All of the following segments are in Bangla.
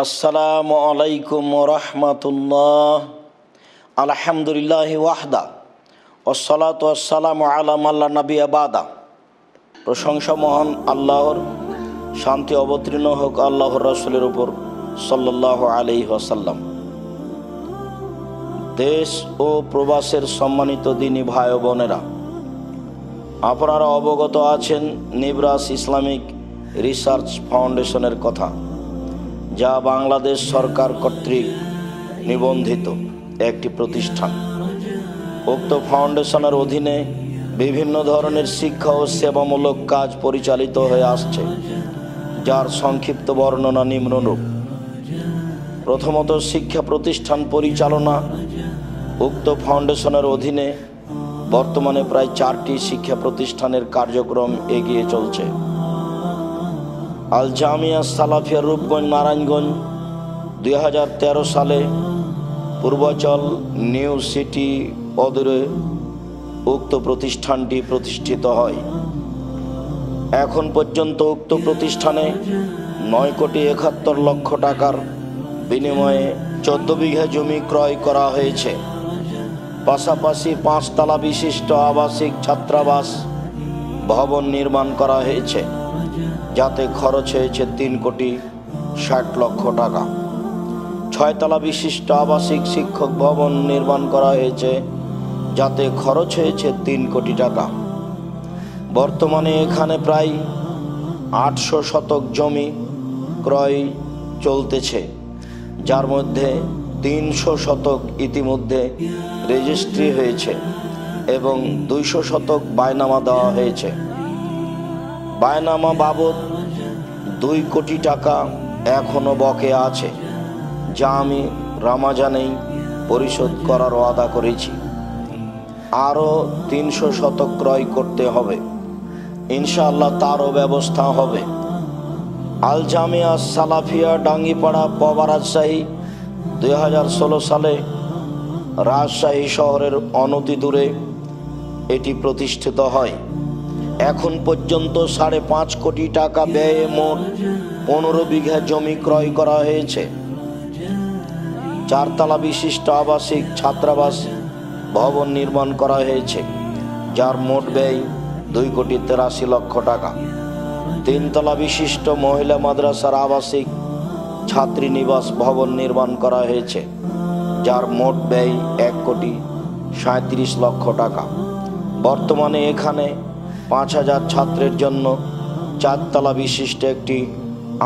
আসসালামু আলাইকুম রাহমাতুল্লাহ। আলহামদুলিল্লাহি ওয়াহদা ওয়াসসালাতু ওয়াসসালামু আলা মান লা নাবিয়্যা বাদা। প্রশংসা মহান আল্লাহর, শান্তি অবতীর্ণ হোক আল্লাহর রাসূলের উপর সাল্লাল্লাহু আলাইহি ওয়াসাল্লাম। দেশ ও প্রবাসের সম্মানিত দিনী ভাই ও বোনেরা, আপনারা অবগত আছেন নিবরাস ইসলামিক রিসার্চ ফাউন্ডেশনের কথা, যা বাংলাদেশ সরকার কর্তৃক নিবন্ধিত একটি প্রতিষ্ঠান। উক্ত ফাউন্ডেশনের অধীনে বিভিন্ন ধরনের শিক্ষা ও সেবামূলক কাজ পরিচালিত হয়ে আসছে, যার সংক্ষিপ্ত বর্ণনা নিম্নরূপ। প্রথমত, শিক্ষা প্রতিষ্ঠান পরিচালনা। উক্ত ফাউন্ডেশনের অধীনে বর্তমানে প্রায় 4টি শিক্ষা প্রতিষ্ঠানের কার্যক্রম এগিয়ে চলছে। আল জামিয়া সালাফিয়া রূপগঞ্জ নারায়ণগঞ্জ 2013 সালে পূর্বাচল নিউ সিটি অদূরে উক্ত প্রতিষ্ঠানটি প্রতিষ্ঠিত হয়। এখন পর্যন্ত উক্ত প্রতিষ্ঠানে 9,71,00,000 টাকার বিনিময়ে 14 বিঘা জমি ক্রয় করা হয়েছে। পাশাপাশি 5 তলা বিশিষ্ট আবাসিক ছাত্রাবাস ভবন নির্মাণ করা হয়েছে, যাতে খরচ হয়েছে 3,60,00,000 টাকা। 6 তলা বিশিষ্ট আবাসিক শিক্ষক ভবন নির্মাণ করা হয়েছে, যাতে খরচ হয়েছে 3 কোটি টাকা। বর্তমানে এখানে প্রায় 800 শতক জমি ক্রয় চলতেছে, যার মধ্যে 300 শতক ইতিমধ্যে রেজিস্ট্রি হয়েছে এবং 200 শতক বায়নামা দেওয়া হয়েছে। বায়নামা বাবদ 2 কোটি টাকা এখনও বকেয়া আছে, যা আমি রমজানেই পরিশোধ করার ওয়াদা করেছি। আরও 300 শতক ক্রয় করতে হবে, ইনশাআল্লাহ তারও ব্যবস্থা হবে। আল জামিয়া সালাফিয়া ডাঙ্গিপাড়া পবা রাজশাহী 2016 সালে রাজশাহী শহরের অনতি দূরে এটি প্রতিষ্ঠিত হয়। এখন পর্যন্ত 5.5 কোটি টাকা ব্যয়ে মোট 15 বিঘা জমি ক্রয় করা হয়েছে। 4 তলা বিশিষ্ট আবাসিক ছাত্রাবাস ভবন নির্মাণ করা হয়েছে, যার মোট ব্যয় 2,83,00,000 টাকা। 3 তলা বিশিষ্ট মহিলা মাদ্রাসার আবাসিক ছাত্রী নিবাস ভবন নির্মাণ করা হয়েছে, যার মোট ব্যয় 1,37,00,000 টাকা। বর্তমানে এখানে 5,000 ছাত্রের জন্য 4 তলা বিশিষ্ট একটি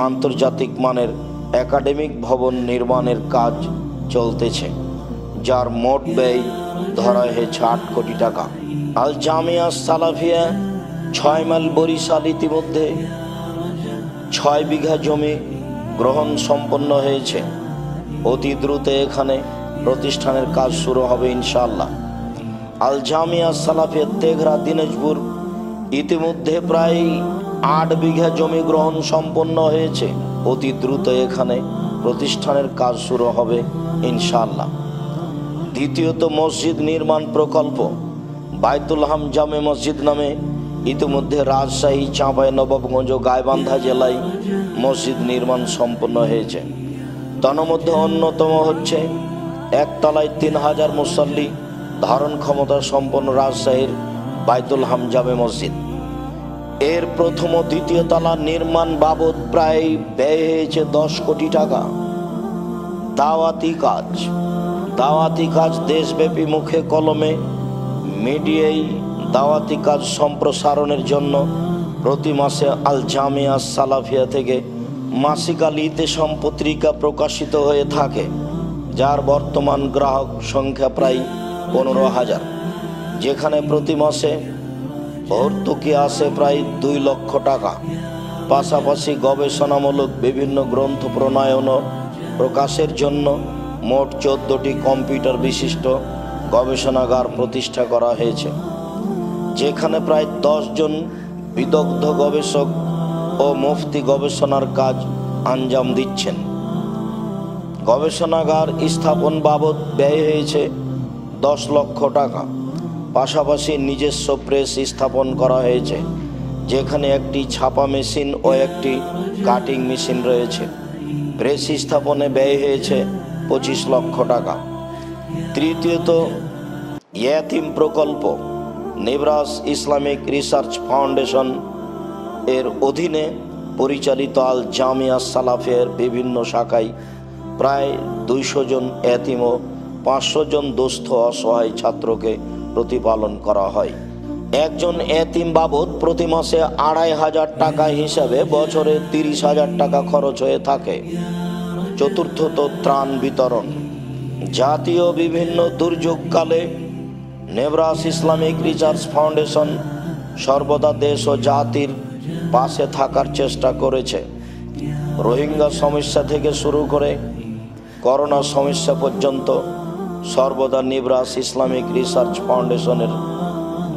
আন্তর্জাতিক মানের একাডেমিক ভবন নির্মাণের কাজ চলতেছে, যার মোট ব্যয় ধরা হয়েছে 8 কোটি টাকা। আল জামিয়া সালাফিয়া 6 মাইল বরিশাল ইতিমধ্যে 6 বিঘা জমি গ্রহণ সম্পন্ন হয়েছে। অতি দ্রুত এখানে প্রতিষ্ঠানের কাজ শুরু হবে ইনশাআল্লাহ। আল জামিয়া সালাফিয়া তেঘরা দিনাজপুর ইতিমধ্যে প্রায় 8 বিঘা জমি গ্রহণ সম্পন্ন হয়েছে। অতি দ্রুত এখানে প্রতিষ্ঠানের কাজ শুরু হবে ইনশাআল্লাহ। দ্বিতীয়ত, মসজিদ নির্মাণ প্রকল্প। বাইতুল হাম জামে মসজিদ নামে ইতিমধ্যে রাজশাহী, চাঁপাইনবাবগঞ্জ ও গাইবান্ধা জেলায় মসজিদ নির্মাণ সম্পন্ন হয়েছে। তন্মধ্যে অন্যতম হচ্ছে 1 তলায় 3,000 মুসল্লি ধারণ ক্ষমতা সম্পন্ন রাজশাহীর বাইতুল হাম জামে মসজিদ। এর প্রথম ও দ্বিতীয় তলা নির্মাণ বাবদ প্রায় ব্যয় হয়েছে 10 কোটি টাকা। দাওয়াতি কাজ দেশব্যাপী মুখে কলমে মিডিয়ায় দাওয়াতি কাজ সম্প্রসারণের জন্য প্রতি মাসে আল জামিয়া সালাফিয়া থেকে মাসিক আল ইতেশাম পত্রিকা প্রকাশিত হয়ে থাকে, যার বর্তমান গ্রাহক সংখ্যা প্রায় 15,000, যেখানে প্রতি মাসে ভর্তুকি আসে প্রায় 2 লক্ষ টাকা। পাশাপাশি গবেষণামূলক বিভিন্ন গ্রন্থ প্রণয়ন ও প্রকাশের জন্য মোট 14টি কম্পিউটার বিশিষ্ট গবেষণাগার প্রতিষ্ঠা করা হয়েছে, যেখানে প্রায় 10 জন বিদগ্ধ গবেষক ও মুফতি গবেষণার কাজ আঞ্জাম দিচ্ছেন। গবেষণাগার স্থাপন বাবদ ব্যয় হয়েছে 10 লক্ষ টাকা। পাশাপাশি নিজস্ব প্রেস স্থাপন করা হয়েছে, যেখানে একটি ছাপা মেশিন ও একটি কাটিং মেশিন রয়েছে। প্রেস স্থাপনে ব্যয় হয়েছে 25 লক্ষ টাকা। তৃতীয়ত, ইয়াতিম প্রকল্প নেব্রাস ইসলামিক রিসার্চ ফাউন্ডেশন এর অধীনে পরিচালিত আল জামিয়া সালাফিয়ার বিভিন্ন শাখায় প্রায় 200 জন এতিম ও 500 জন দুস্থ অসহায় ছাত্রকে প্রতিপালন করা হয়। একজন এতিম বাবদ প্রতি মাসে 2500 টাকা হিসাবে বছরে 30,000 টাকা খরচ হয়ে থাকে। চতুর্থত, ত্রাণ বিতরণ। জাতীয় বিভিন্ন দুর্যোগকালে নেব্রাস ইসলামিক রিসার্চ ফাউন্ডেশন সর্বদা দেশ ও জাতির পাশে থাকার চেষ্টা করেছে। রোহিঙ্গা সমস্যা থেকে শুরু করে করোনা সমস্যা পর্যন্ত সর্বদা নেব্রাস ইসলামিক রিসার্চ ফাউন্ডেশনের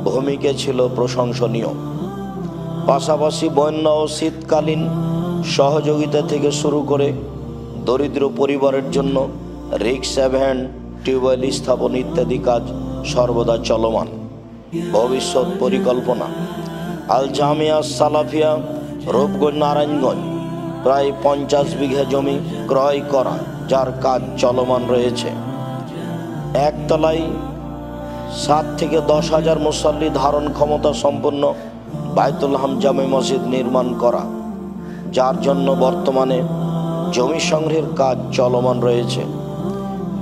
ভূমিকা ছিল প্রশংসনীয়। পাশাপাশি বন্যা ও শীতকালীন সহযোগিতা থেকে শুরু করে দরিদ্র পরিবারের জন্য রিক্সা ভ্যান, টিউবওয়েল স্থাপন ইত্যাদি কাজ সর্বদা চলমান। ভবিষ্যৎ পরিকল্পনা। আল জামিয়া সালাফিয়া রূপগঞ্জ নারায়ণগঞ্জ প্রায় 50 বিঘা জমি ক্রয় করা, যার কাজ চলমান রয়েছে। একতলায় 7 থেকে 10,000 মুসল্লি ধারণ ক্ষমতা সম্পন্ন বায়তুল হাম জামে মসজিদ নির্মাণ করা, যার জন্য বর্তমানে জমি সংগ্রহের কাজ চলমান রয়েছে।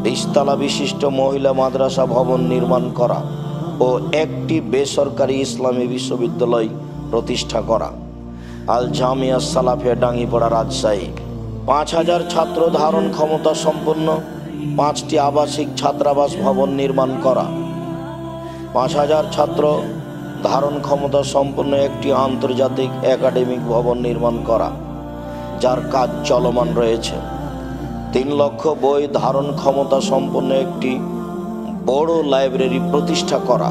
20 তলা বিশিষ্ট মহিলা মাদ্রাসা ভবন নির্মাণ করা ও একটি বেসরকারি ইসলামী বিশ্ববিদ্যালয় প্রতিষ্ঠা করা। আল জামিয়া সালাফিয়া ডাঙ্গিপাড়া, রাজশাহী 5,000 ছাত্র ধারণ ক্ষমতা সম্পন্ন 5টি আবাসিক ছাত্রাবাস ভবন নির্মাণ করা। 5,000 ছাত্র ধারণ ক্ষমতা সম্পন্ন একটি আন্তর্জাতিক একাডেমিক ভবন নির্মাণ করা, যার কাজ চলমান রয়েছে। 3 লক্ষ বই ধারণ ক্ষমতা সম্পন্ন একটি বড় লাইব্রেরি প্রতিষ্ঠা করা।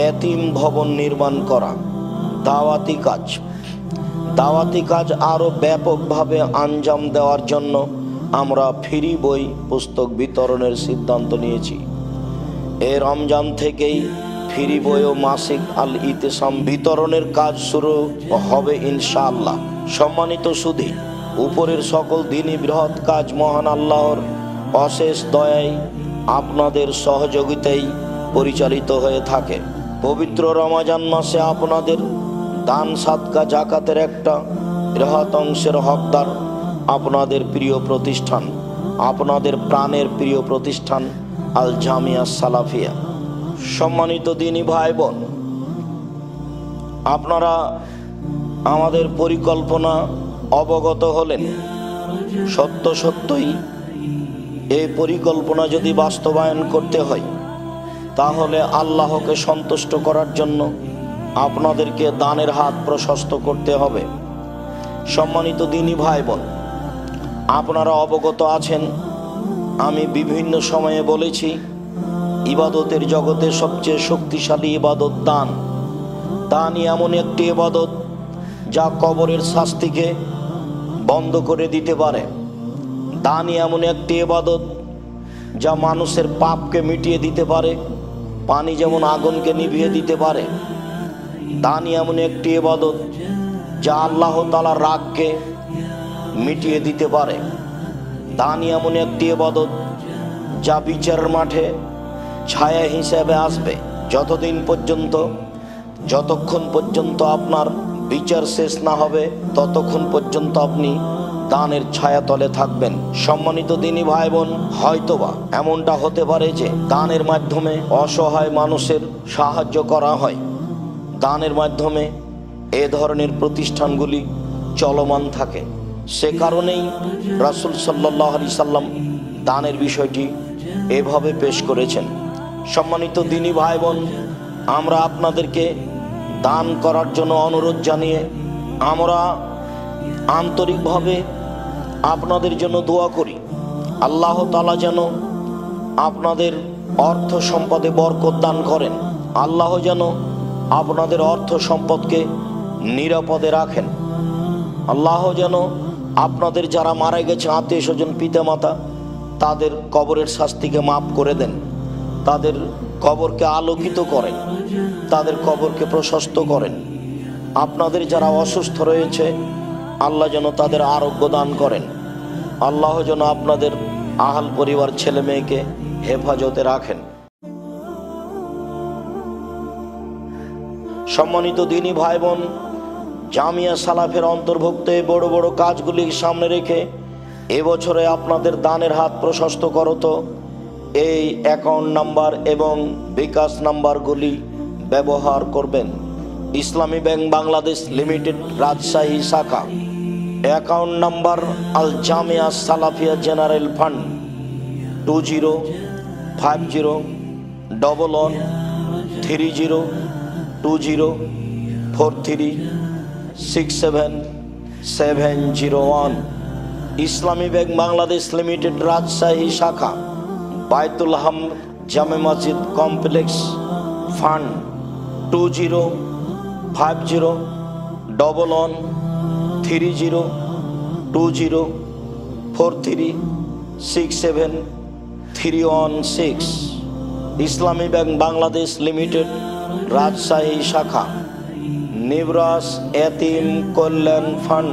এতিম ভবন নির্মাণ করা। দাওয়াতি কাজ আরও ব্যাপকভাবে আঞ্জাম দেওয়ার জন্য আমরা ফ্রি বই পুস্তক বিতরণের সিদ্ধান্ত নিয়েছি। এই রমজান থেকেই ফ্রি বই ও মাসিক আল ইতিসাম বিতরণের কাজ শুরু হবে ইনশাআল্লাহ। সম্মানিত সুধী, উপরের সকল দিনই বৃহৎ কাজ মহান আল্লাহর অশেষ দয়ায় আপনাদের সহযোগিতায় পরিচালিত হয়ে থাকে। পবিত্র রমজান মাসে আপনাদের দান, সাদকা, জাকাতের একটা বৃহৎ অংশের হকদার আপনাদের প্রিয় প্রতিষ্ঠান, আপনাদের প্রাণের প্রিয় প্রতিষ্ঠান আল জামিয়া সালাফিয়া। সম্মানিত দিনী ভাই বোন, আপনারা আমাদের পরিকল্পনা অবগত হলেন। সত্যই এই পরিকল্পনা যদি বাস্তবায়ন করতে হয়, তাহলে আল্লাহকে সন্তুষ্ট করার জন্য আপনাদেরকে দানের হাত প্রশস্ত করতে হবে। সম্মানিত দিনী ভাই বোন, আপনারা অবগত আছেন, আমি বিভিন্ন সময়ে বলেছি, ইবাদতের জগতে সবচেয়ে শক্তিশালী ইবাদত দান। দানই এমন একটি ইবাদত যা কবরের শাস্তিকে বন্ধ করে দিতে পারে। দানই এমন একটি ইবাদত যা মানুষের পাপকে মিটিয়ে দিতে পারে, পানি যেমন আগুনকে নিভিয়ে দিতে পারে। দানই এমন একটি ইবাদত যা আল্লাহ তাআলার রাগকে মিটিয়ে দিতে পারে। দানই এমন একটি ইবাদত যা বিচারের মাঠে ছায়া হিসেবে আসবে। যতক্ষণ পর্যন্ত আপনার বিচার শেষ না হবে, ততক্ষণ পর্যন্ত আপনি দানের ছায়াতলে থাকবেন। সম্মানিত দিনী ভাই বোন, হয়তোবা এমনটা হতে পারে যে দানের মাধ্যমে অসহায় মানুষের সাহায্য করা হয়। দানের মাধ্যমে এ ধরনের প্রতিষ্ঠানগুলি চলমান থাকে। সে কারণেই রাসূল সাল্লাল্লাহু আলাইহি সাল্লাম দানের বিষয়টি এভাবে পেশ করেছেন। সম্মানিত দিনী ভাই বোন, আমরা আপনাদেরকে দান করার জন্য অনুরোধ জানিয়ে আমরা আন্তরিকভাবে আপনাদের জন্য দোয়া করি। আল্লাহ তাআলা যেন আপনাদের অর্থ সম্পদে বরকত দান করেন। আল্লাহ যেন আপনাদের অর্থ সম্পদকে নিরাপদে রাখেন। আল্লাহ যেন আপনাদের যারা মারা গেছে আত্মীয় স্বজন, পিতামাতা, তাদের কবরের শাস্তিকে মাফ করে দেন, তাদের কবরকে আলোকিত করেন, তাদের কবরকে প্রশস্ত করেন। আপনাদের যারা অসুস্থ রয়েছে আল্লাহ যেন তাদের আরোগ্য দান করেন। আল্লাহ যেন আপনাদের আহাল পরিবার ছেলে মেয়েকে হেফাজতে রাখেন। সম্মানিত দিনী ভাই বোন, জামিয়া সালাফের অন্তর্ভুক্ত বড় বড় কাজগুলি সামনে রেখে এবছরে আপনাদের দানের হাত প্রশস্ত করত এই অ্যাকাউন্ট নাম্বার এবং বিকাশ নাম্বারগুলি ব্যবহার করবেন। ইসলামী ব্যাংক বাংলাদেশ লিমিটেড রাজশাহী শাখা, অ্যাকাউন্ট নাম্বার আল জামিয়া সালাফিয়া জেনারেল ফান্ড 20511130436771। ইসলামী ব্যাংক বাংলাদেশ লিমিটেড রাজশাহী শাখা, বায়তুল হাম জামে মসজিদ কমপ্লেক্স ফান্ড 20511320436731 ইসলামী ব্যাংক বাংলাদেশ লিমিটেড রাজশাহী শাখা, নিবরাস এতিম কল্যাণ ফান্ড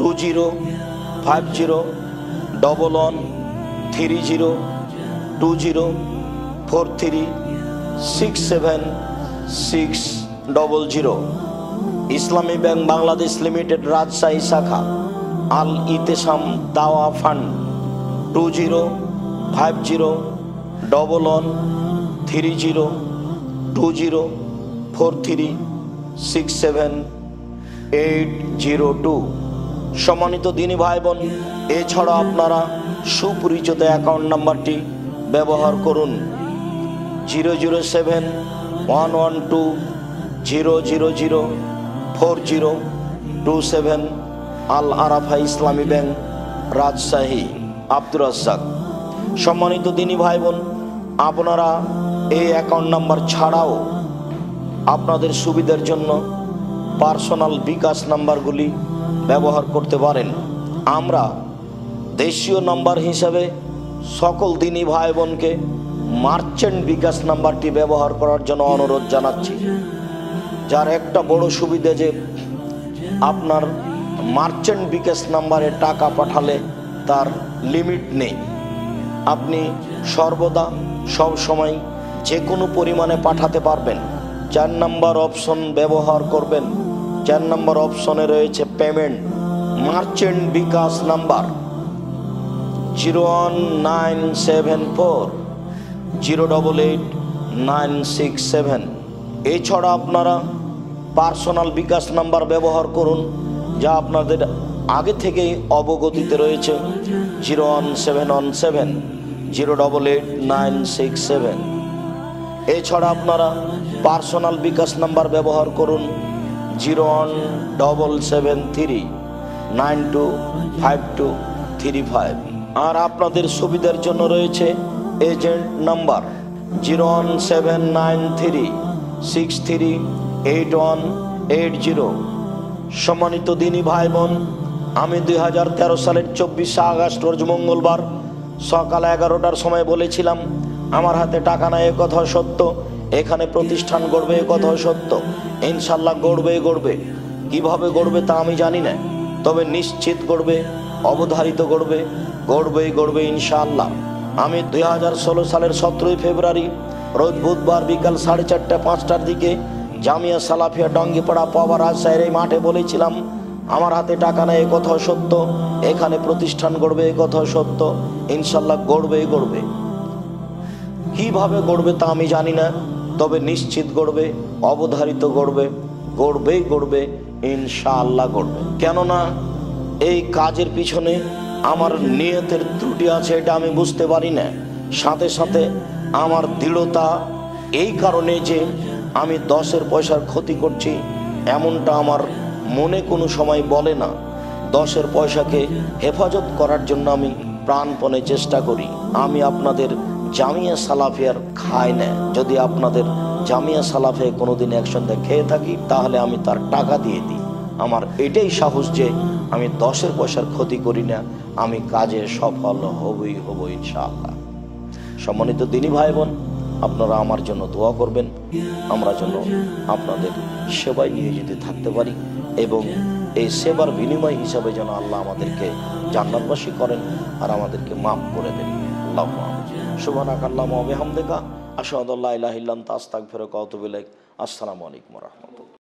20511320436760 ইসলামী ব্যাংক বাংলাদেশ লিমিটেড রাজশাহী শাখা, আল ইতেসাম দাওয়া ফান্ড 20511320436782। সম্মানিত দিনী ভাই বোন, এছাড়া আপনারা সুপরিচিত অ্যাকাউন্ট নাম্বারটি ব্যবহার করুন 0071120004027 আল আরাফা ইসলামী ব্যাংক রাজশাহী, আব্দুর রাজ্জাক। সম্মানিত দিনী ভাই বোন, আপনারা এই অ্যাকাউন্ট নাম্বার ছাড়াও আপনাদের সুবিধার জন্য পার্সোনাল বিকাশ নাম্বারগুলি ব্যবহার করতে পারেন। আমরা দেশীয় নাম্বার হিসাবে সকল দিনী ভাই বোনকে মার্চেন্ট বিকাশ নাম্বারটি ব্যবহার করার জন্য অনুরোধ জানাচ্ছি। যার একটা বড় সুবিধা যে আপনার মার্চেন্ট বিকাশ নাম্বারে টাকা পাঠালে তার লিমিট নেই। আপনি সর্বদা সব সময় যে কোনো পরিমাণে পাঠাতে পারবেন। 4 নম্বর অপশন ব্যবহার করবেন। 4 নম্বর অপশনে রয়েছে পেমেন্ট। মার্চেন্ট বিকাশ নাম্বার 01974088967। এছাড়া আপনারা পার্সোনাল বিকাশ নাম্বার ব্যবহার করুন, যা আপনাদের আগে থেকেই অবগতিতে রয়েছে 01717088967। এছাড়া আপনারা পার্সোনাল বিকাশ নাম্বার ব্যবহার করুন 01773925235। আর আপনাদের সুবিধার জন্য রয়েছে এজেন্ট নাম্বার 01793638180। সম্মানিত দিনী ভাই বোন, আমি 2013 সালের 24 আগস্ট রোজ মঙ্গলবার সকাল 11টার সময় বলেছিলাম আমার হাতে টাকা নাই, এ কথা সত্য। এখানে প্রতিষ্ঠান গড়বে, এ কথা সত্য। ইনশাল্লাহ গড়বে। কিভাবে গড়বে তা আমি জানি না, তবে নিশ্চিত গড়বে, অবধারিত গড়বে ইনশাআল্লাহ। আমি 2016 সালের 17 ফেব্রুয়ারি রোজ বুধবার বিকাল 4:30-5টার দিকে জামিয়া সালাফিয়া ডঙ্গিপাড়া পাওয়া রাজশাহীর এই মাঠে বলেছিলাম আমার হাতে টাকা নেই, এ কথা সত্য। এখানে প্রতিষ্ঠান গড়বে, এ কথা সত্য। ইনশাল্লাহ গড়বে। কিভাবে গড়বে তা আমি জানি না, তবে নিশ্চিত গড়বে, অবধারিত গড়বে ইনশাআল্লাহ গড়বে। কেননা এই কাজের পিছনে আমার নিয়তের ত্রুটি আছে, এটা আমি বুঝতে পারি না। সাথে সাথে আমার দৃঢ়তা এই কারণে যে আমি 10 পয়সার ক্ষতি করছি এমনটা আমার মনে কোনো সময় বলে না। 10 পয়সাকে হেফাজত করার জন্য আমি প্রাণপণে চেষ্টা করি। আমি আপনাদের জামিয়া সালাফিয়ার খাই না। যদি আপনাদের জামিয়া সালাফিয়া কোনোদিন একসঙ্গে খেয়ে থাকি তাহলে আমি তার টাকা দিয়ে দিই। আমার এটাই সাহস যে আমি 10 পয়সার ক্ষতি করি না, আমি কাজে সফল হব ইনশাআল্লাহ। সম্মানিত দিনী ভাই বোন, আপনারা আমার জন্য দোয়া করবেন, আমরা যেন আপনাদের সেবায় নিয়োজিত থাকতে পারি এবং এই সেবার বিনিময় হিসাবে যেন আল্লাহ আমাদেরকে জান্নাতবাসী করেন আর আমাদেরকে মাফ করে দেন। আল্লাহুম্মা আমিন। সুবহানাকা আল্লাহুম্মা ওয়া বিহামদিকা আশহাদু আল্লা ইলাহা ইল্লা আনতা আস্তাগফিরুকা ওয়া আতুবু ইলাইক। আসসালামু আলাইকুম ওয়া রাহমাতুল্লাহ।